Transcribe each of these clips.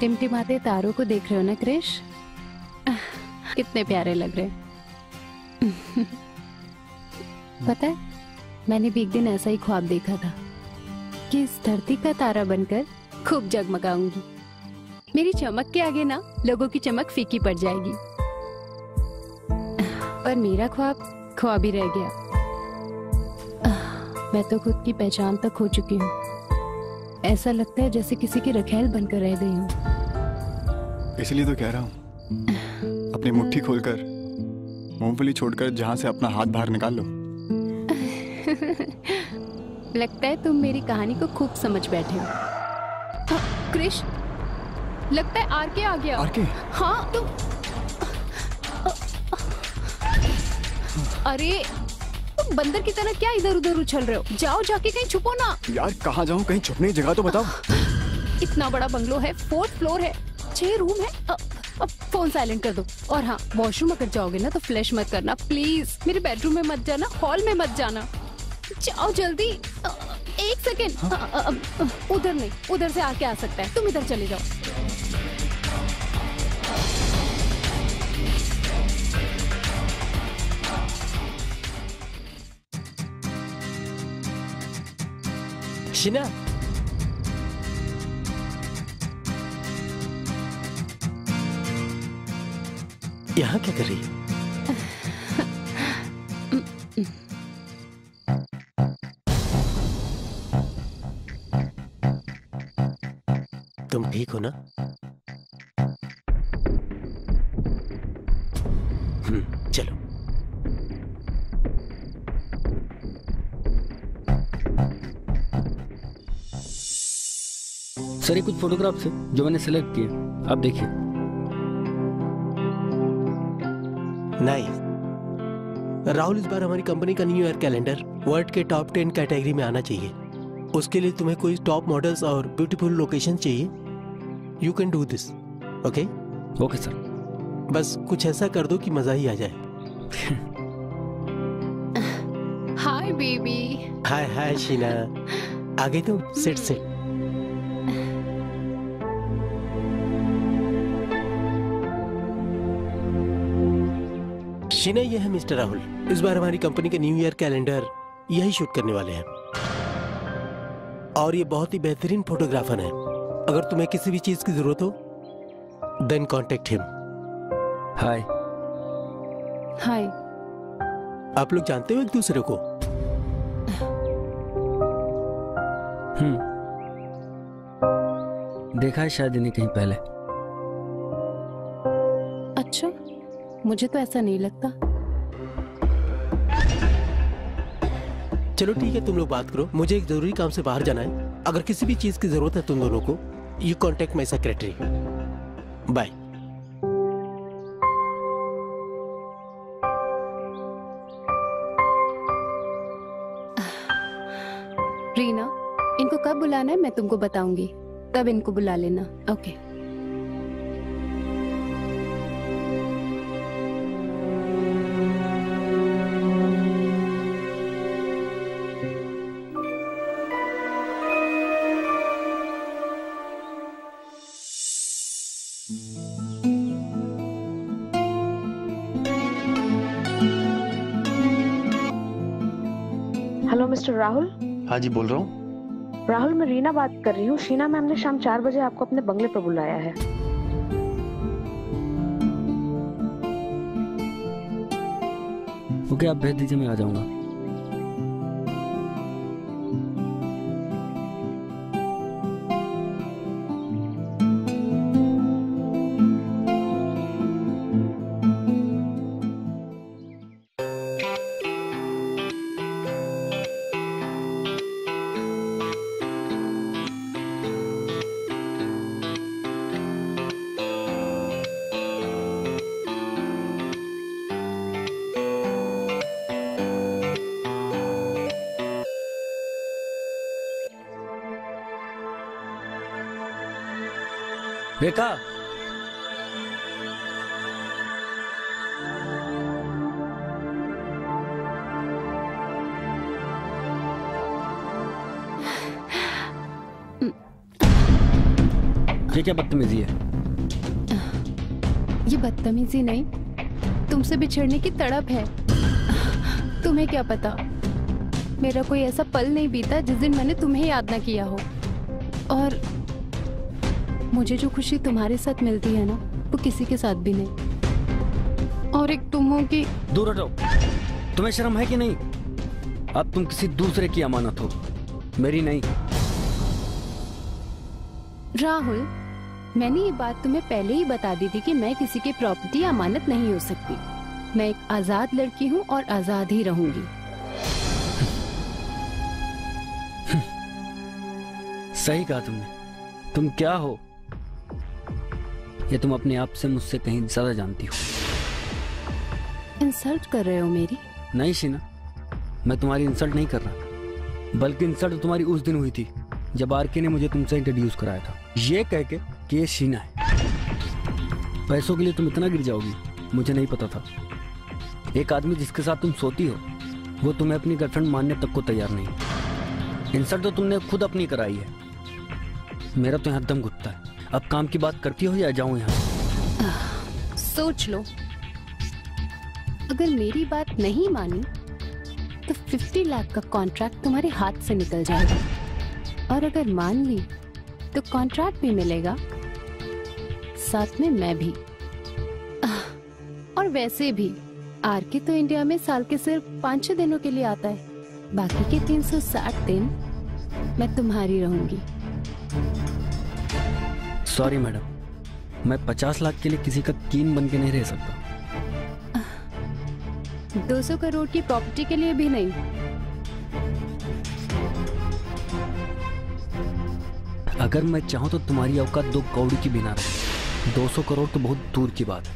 टिमटिमाते तारों को देख रहे हो ना क्रिश? कितने प्यारे लग रहे हैं। पता है, मैंने भी एक दिन ऐसा ही ख्वाब देखा था कि इस धरती का तारा बनकर खूब जगमगाऊंगी। मेरी चमक के आगे ना लोगों की चमक फीकी पड़ जाएगी। पर मेरा ख्वाब ख्वाब ही रह गया। मैं तो खुद की पहचान तक खो चुकी हूँ। ऐसा लगता है जैसे किसी की रखैल बनकर रह गई हूँ। इसलिए तो कह रहा हूँ, अपनी मुट्ठी खोलकर मूंगफली छोड़कर जहां से अपना हाथ बाहर निकाल लो। लगता है तुम मेरी कहानी को खूब समझ बैठे हो। क्रिश, लगता है आरके आ गया। आरके? हाँ तुम। अरे तुम बंदर की तरह क्या इधर उधर उछल रहे हो? जाओ जाके कहीं छुपो ना। यार कहाँ जाऊँ, कहीं छुपने की जगह तो बताओ। इतना बड़ा बंगलो है, 4th फ्लोर है, 6 रूम है। अब फोन साइलेंट कर दो। और हाँ, वॉशरूम अगर जाओगे ना तो फ्लैश मत करना प्लीज। मेरे बेडरूम में मत जाना, हॉल में मत जाना। जाओ जल्दी। 1 सेकेंड। उधर नहीं, उधर से आके आ सकता है। तुम इधर चले जाओ। शीना, यहाँ क्या कर रही है? तुम ठीक हो ना? चलो। सर ये कुछ फोटोग्राफ्स है जो मैंने सिलेक्ट किए, आप देखिए। नाइस। राहुल, इस बार हमारी कंपनी का न्यू ईयर कैलेंडर वर्ल्ड के टॉप 10 कैटेगरी में आना चाहिए। उसके लिए तुम्हें कोई टॉप मॉडल्स और ब्यूटीफुल लोकेशन चाहिए। You can do this, okay? Okay sir. बस कुछ ऐसा कर दो कि मजा ही आ जाए। Hi baby. हाय हाय शीना, आ गई तुम? Sit sit. शीना, ये है मिस्टर राहुल। इस बार हमारी कंपनी के न्यू ईयर कैलेंडर यही शूट करने वाले हैं और ये बहुत ही बेहतरीन फोटोग्राफर है। अगर तुम्हें किसी भी चीज की जरूरत हो देन कॉन्टेक्ट हिम। हाय। हाय। आप लोग जानते हो एक दूसरे को? देखा है शायद इन्हें कहीं पहले। अच्छा, मुझे तो ऐसा नहीं लगता। चलो ठीक है, तुम लोग बात करो। मुझे एक जरूरी काम से बाहर जाना है। अगर किसी भी चीज की जरूरत है तुम दोनों को, you contact my secretary. Bye. Reena, इनको कब बुलाना है मैं तुमको बताऊंगी, तब इनको बुला लेना। ओके। Hello mister Rahul. हाँ जी, बोल रहा हूँ। राहुल, मैं रीना बात कर रही हूँ। शीना मैम ने शाम 4 बजे आपको अपने बंगले पर बुलाया है। ओके, आप भेज दीजिए, मैं आ जाऊंगा। रेखा, ये क्या बदतमीजी है? ये बदतमीजी नहीं, तुमसे बिछड़ने की तड़प है। तुम्हें क्या पता, मेरा कोई ऐसा पल नहीं बीता जिस दिन मैंने तुम्हें याद ना किया हो। और मुझे जो खुशी तुम्हारे साथ मिलती है ना, वो किसी के साथ भी नहीं। और एक तुम हो कि दूर हटो। तुम्हें शर्म है कि नहीं? अब तुम किसी दूसरे की अमानत हो, मेरी नहीं। राहुल, मैंने ये बात तुम्हें पहले ही बता दी थी कि मैं किसी की प्रॉपर्टी अमानत नहीं हो सकती। मैं एक आजाद लड़की हूँ और आजाद ही रहूंगी। सही कहा तुमने। तुम क्या हो ये तुम अपने आप से मुझसे कहीं ज्यादा जानती हो। इंसल्ट कर रहे हो मेरी? नहीं शीना, मैं तुम्हारी इंसल्ट नहीं कर रहा, बल्कि इंसल्ट तो तुम्हारी उस दिन हुई थी जब आरके ने मुझे तुमसे इंट्रोड्यूस कराया था, ये कह के कि ये शीना है। पैसों के लिए तुम इतना गिर जाओगी मुझे नहीं पता था। एक आदमी जिसके साथ तुम सोती हो वो तुम्हें अपनी गर्लफ्रेंड मानने तक को तैयार नहीं। इंसल्ट तो तुमने खुद अपनी कराई है। मेरा तो यहाँ दम घुटता है। अब काम की बात करती हो या जाऊं यहाँ? सोच लो, अगर मेरी बात नहीं मानी तो 50 लाख का कॉन्ट्रैक्ट तुम्हारे हाथ से निकल जाएगा, और अगर मान ली तो कॉन्ट्रैक्ट भी मिलेगा, साथ में मैं भी। और वैसे भी आरके तो इंडिया में साल के सिर्फ 5-6 दिनों के लिए आता है, बाकी के 360 दिन मैं तुम्हारी रहूंगी। सॉरी मैडम, मैं 50 लाख के लिए किसी का कीन बन के नहीं रह सकता। 200 करोड़ की प्रॉपर्टी के लिए भी नहीं। अगर मैं चाहूं तो तुम्हारी औकात 2 कौड़ी की भी ना रहे। 200 करोड़ तो बहुत दूर की बात है।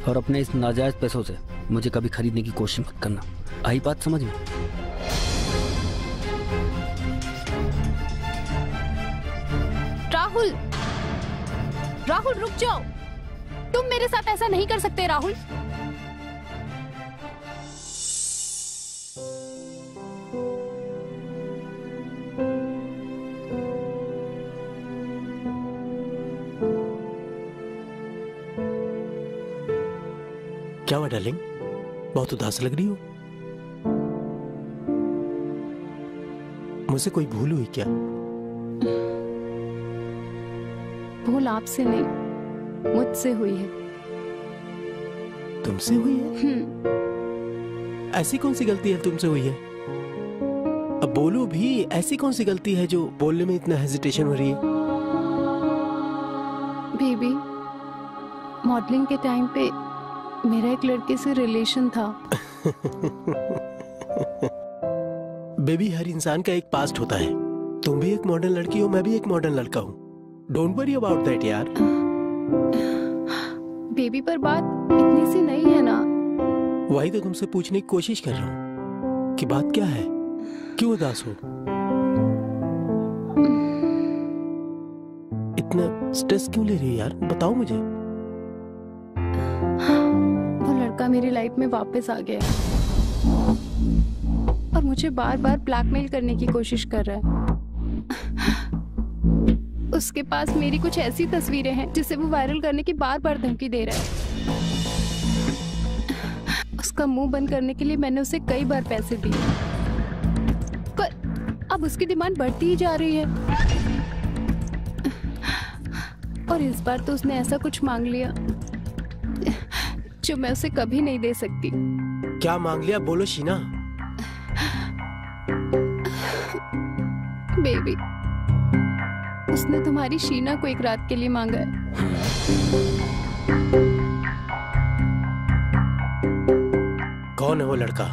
और अपने इस नाजायज पैसों से मुझे कभी खरीदने की कोशिश मत करना। आई बात समझ में? राहुल, राहुल रुक जाओ। तुम मेरे साथ ऐसा नहीं कर सकते राहुल। क्या हुआ डार्लिंग, बहुत उदास लग रही हो? मुझसे कोई भूल हुई क्या? भूल आपसे नहीं, मुझसे हुई है। तुमसे हुई है? ऐसी कौन सी गलती है तुमसे हुई है? अब बोलो भी, ऐसी कौन सी गलती है जो बोलने में इतना हेजिटेशन हो रही है? बेबी, मॉडलिंग के टाइम पे मेरा एक लड़के से रिलेशन था। बेबी, हर इंसान का एक पास्ट होता है। तुम भी एक मॉडर्न लड़की हो, मैं भी एक मॉडर्न लड़का हूँ। डोंट वरी अबाउट दैट यार। बेबी, पर बात इतनी सी नहीं है ना। वही तो तुमसे पूछने की कोशिश कर रहा हूँ कि बात क्या है, क्यों उदास हो? इतना स्ट्रेस क्यों ले रही है यार, बताओ मुझे। वो लड़का मेरी लाइफ में वापस आ गया और मुझे बार बार ब्लैकमेल करने की कोशिश कर रहा है। उसके पास मेरी कुछ ऐसी तस्वीरें हैं जिसे वो वायरल करने की बार बार धमकी दे रहा है। उसका मुंह बंद करने के लिए मैंने उसे कई बार पैसे दिए, पर अब उसकी डिमांड बढ़ती ही जा रही है। और इस बार तो उसने ऐसा कुछ मांग लिया जो मैं उसे कभी नहीं दे सकती। क्या मांग लिया, बोलो शीना। बेबी, उसने तुम्हारी शीना को एक रात के लिए मांगा है। कौन है वो लड़का?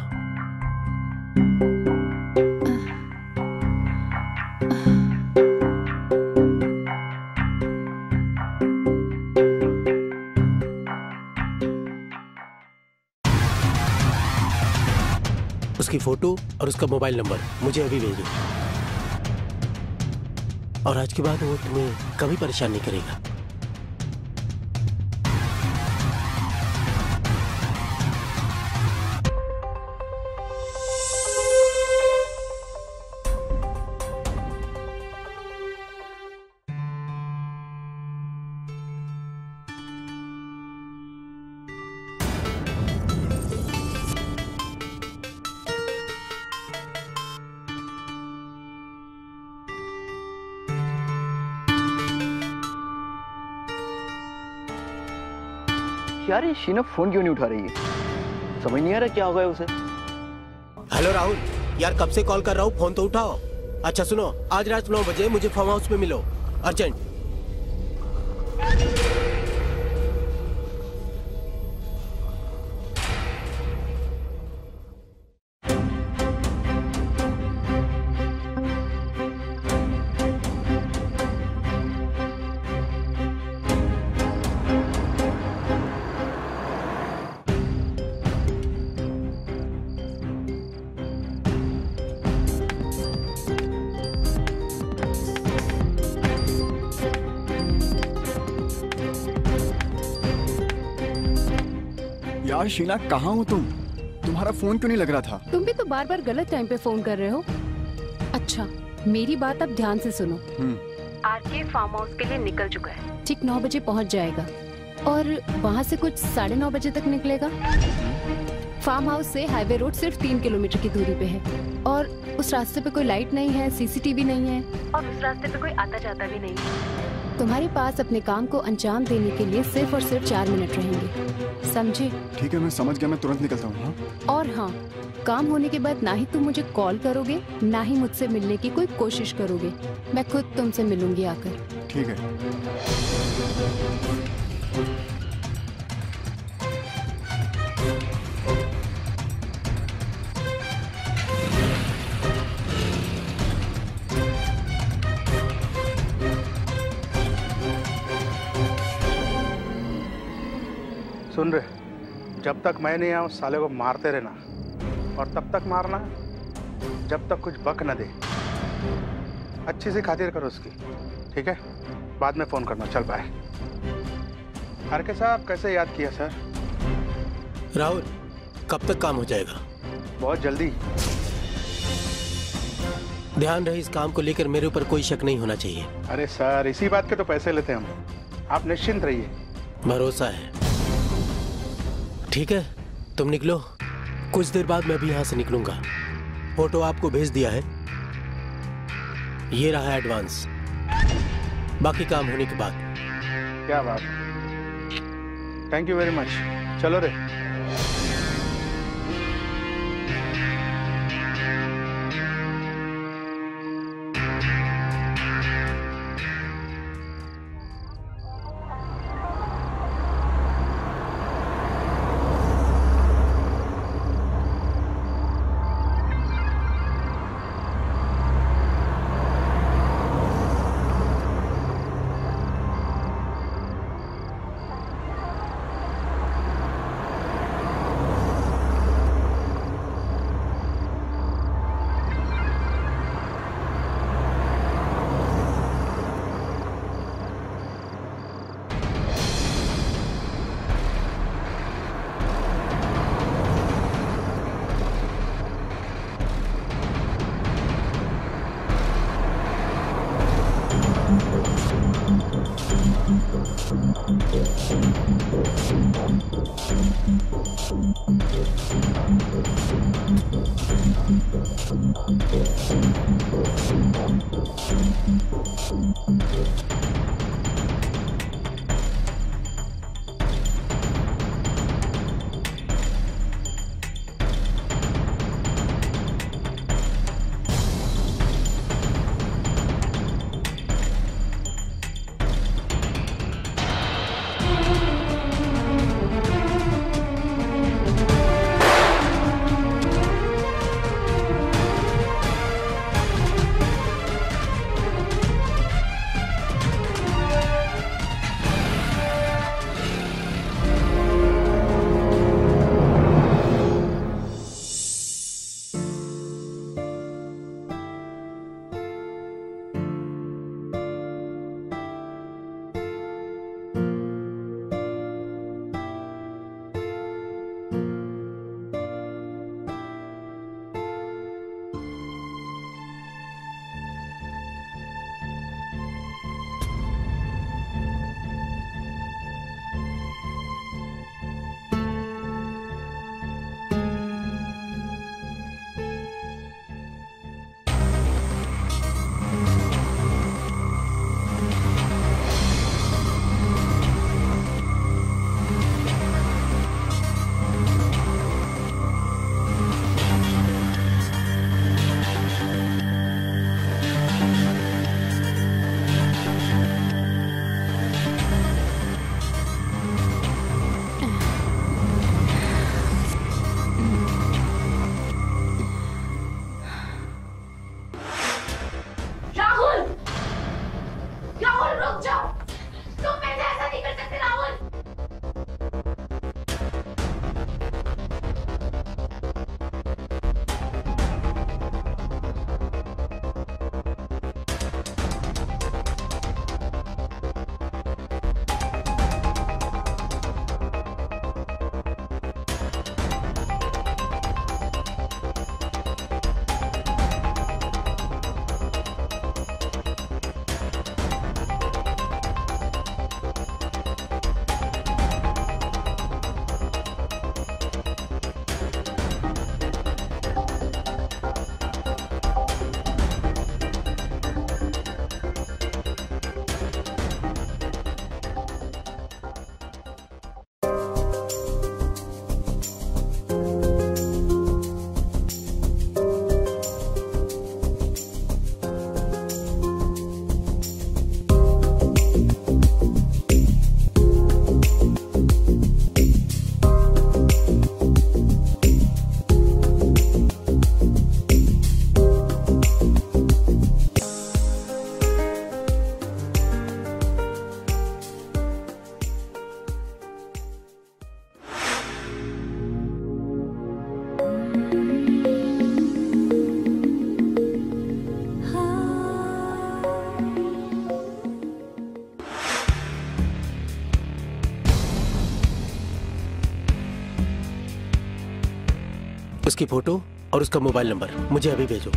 उसकी फोटो और उसका मोबाइल नंबर मुझे अभी भेजो, और आज के बाद वो तुम्हें कभी परेशान नहीं करेगा। यार ये शीना फोन क्यों नहीं उठा रही है? समझ नहीं आ रहा क्या हो गया उसे। हेलो राहुल, यार कब से कॉल कर रहा हूँ, फोन तो उठाओ। अच्छा सुनो, आज रात 9 बजे मुझे फार्म हाउस में मिलो, अर्जेंट। यार शीना, कहाँ हो तुम? तुम्हारा फोन क्यों नहीं लग रहा था? तुम भी तो बार बार गलत टाइम पे फोन कर रहे हो। अच्छा, मेरी बात अब ध्यान से सुनो। आरके फार्म हाउस के लिए निकल चुका है, ठीक 9 बजे पहुंच जाएगा और वहाँ से कुछ 9:30 बजे तक निकलेगा। फार्म हाउस से हाईवे रोड सिर्फ 3 किलोमीटर की दूरी पे है और उस रास्ते पे कोई लाइट नहीं है, सीसीटीवी नहीं है और उस रास्ते पे कोई आता जाता भी नहीं है। तुम्हारे पास अपने काम को अंजाम देने के लिए सिर्फ और सिर्फ 4 मिनट रहेंगे, समझे? ठीक है, मैं समझ गया, मैं तुरंत निकलता हूँ। हाँ? और हाँ, काम होने के बाद ना ही तुम मुझे कॉल करोगे, ना ही मुझसे मिलने की कोई कोशिश करोगे। मैं खुद तुमसे मिलूंगी आकर। ठीक है। सुन रहे, जब तक मैं नहीं आऊँ साले को मारते रहना, और तब तक मारना जब तक कुछ बक न दे। अच्छी सी खातिर करो उसकी, ठीक है? बाद में फोन करना, चल बाय। आरके साहब, कैसे याद किया सर? राहुल, कब तक काम हो जाएगा? बहुत जल्दी। ध्यान रहे, इस काम को लेकर मेरे ऊपर कोई शक नहीं होना चाहिए। अरे सर, इसी बात के तो पैसे लेते हम, आप निश्चिंत रहिए। भरोसा है। ठीक है, तुम निकलो, कुछ देर बाद मैं भी यहाँ से निकलूंगा। फोटो आपको भेज दिया है, ये रहा एडवांस, बाकी काम होने के बाद। क्या बात, थैंक यू वेरी मच। चलो रे। उसकी फोटो और उसका मोबाइल नंबर मुझे अभी भेजो।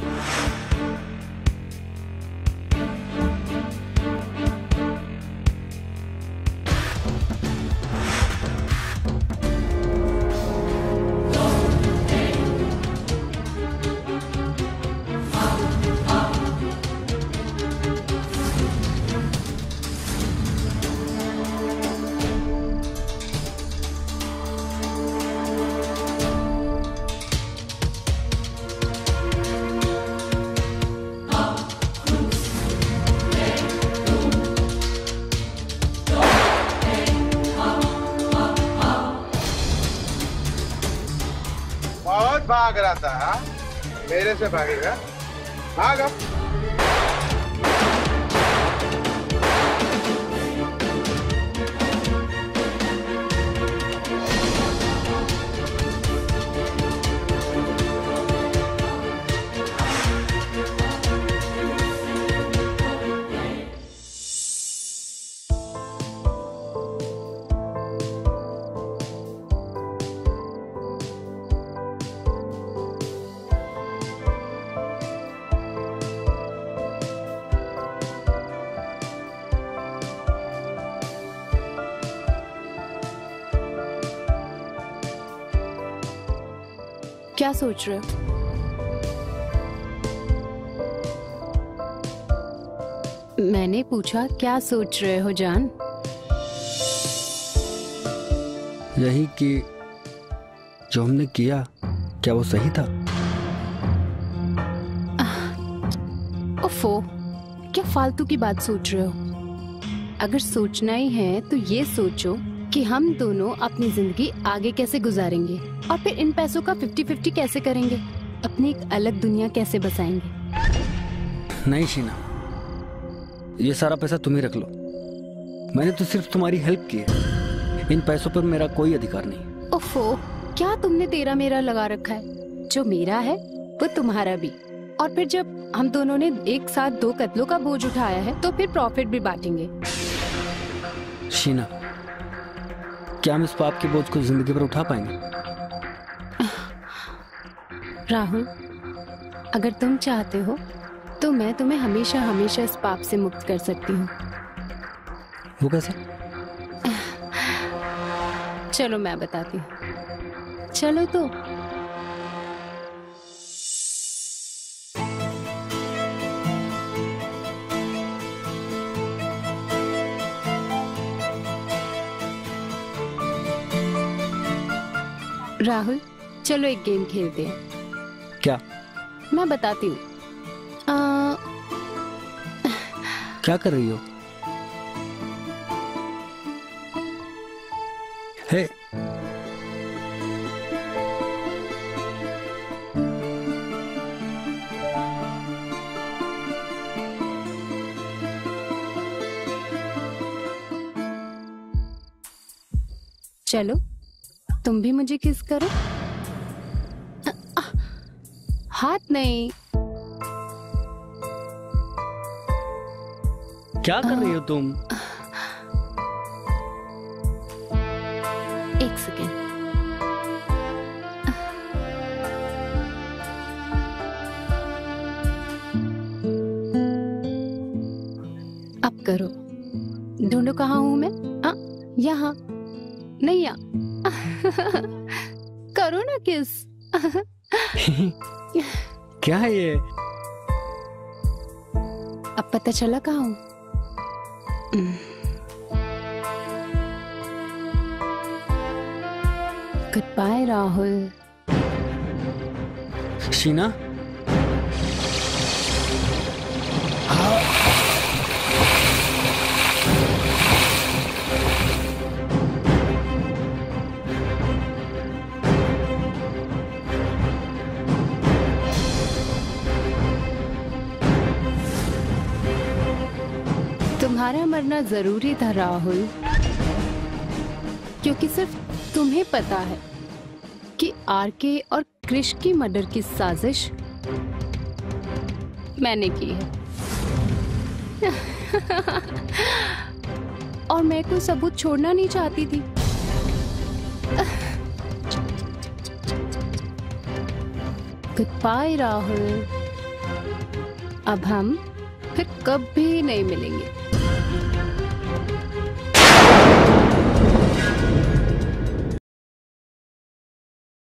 बहुत भाग रहा था, हाँ? मेरे से भागेगा? भाग अब। क्या सोच रहे हो? मैंने पूछा क्या सोच रहे हो जान? यही कि जो हमने किया क्या वो सही था? ओफो, क्या फालतू की बात सोच रहे हो? अगर सोचना ही है तो ये सोचो कि हम दोनों अपनी जिंदगी आगे कैसे गुजारेंगे और फिर इन पैसों का 50-50 कैसे करेंगे, अपनी एक अलग दुनिया कैसे बसाएंगे। नहीं शीना, ये सारा पैसा तुम ही रख लो। मैंने तो सिर्फ तुम्हारी हेल्प की है, इन पैसों पर मेरा कोई अधिकार नहीं। ओफो, क्या तुमने तेरा मेरा लगा रखा है? जो मेरा है वो तुम्हारा भी, और फिर जब हम दोनों ने एक साथ 2 कत्लों का बोझ उठाया है तो फिर प्रॉफिट भी बांटेंगे। शीना, क्या हम इस पाप के बोझ को जिंदगी भर उठा पाएंगे? राहुल, अगर तुम चाहते हो तो मैं तुम्हें हमेशा हमेशा इस पाप से मुक्त कर सकती हूँ। वो कैसे? चलो मैं बताती हूँ। चलो तो। राहुल, चलो एक गेम खेलते हैं। क्या? मैं बताती हूँ। क्या कर रही हो? हे, चलो तुम भी मुझे किस करो। हाथ नहीं। क्या कर रही हो तुम? एक सेकेंड। अब करो। ढूंढो कहाँ हूं मैं? यहाँ नहीं, करो ना किस। क्या है ये? अब पता चला कहाँ हूं? Good bye Rahul. शीना, तुम्हारा मरना जरूरी था राहुल, क्योंकि सिर्फ तुम्हें पता है कि आरके और क्रिश की मर्डर की साजिश मैंने की है। और मैं कोई सबूत छोड़ना नहीं चाहती थी। Goodbye Rahul. अब हम फिर कभी नहीं मिलेंगे।